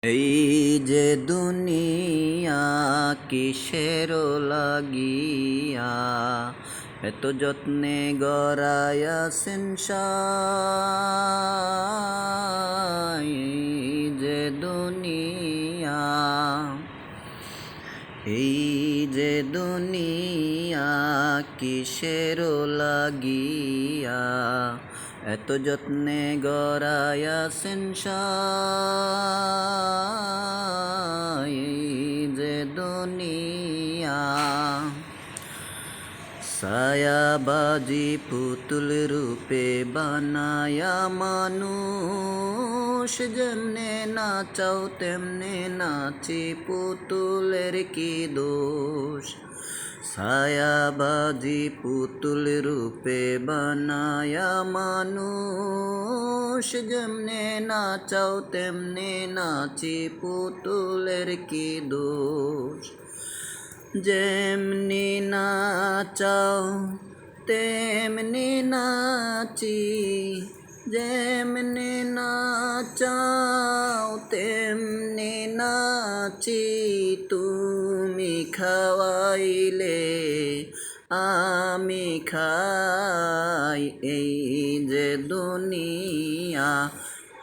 এই যে দুনিয়া কিসের লাগিয়া এত যত্নে গড়াইয়াছেন সাই। এই যে দুনিয়া, এই যে দুনিয়া কিসের লাগিয়া এত যত্নে গড়াইয়াছেন সাই। এই যে দুনিয়া ছায়াবাজি পুতুল রূপে বানায়া মানুষ, যেমনে নাচাও তেমনে নাচি পুতুলের কি দোষ। ছায়াবাজি পুতুল রূপে বানায়া মানুষ, যেমনে নাচাও তেমনে নাচি পুতুলের কি দোষ। যেমনি নাচাও তেমনি নাচি, যেমনি নাচাও তেমনি নাচি, তুমি খাওয়াইলে আমি খাই। এই যে দুনিয়া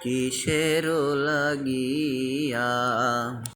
কিসের লাগিয়া।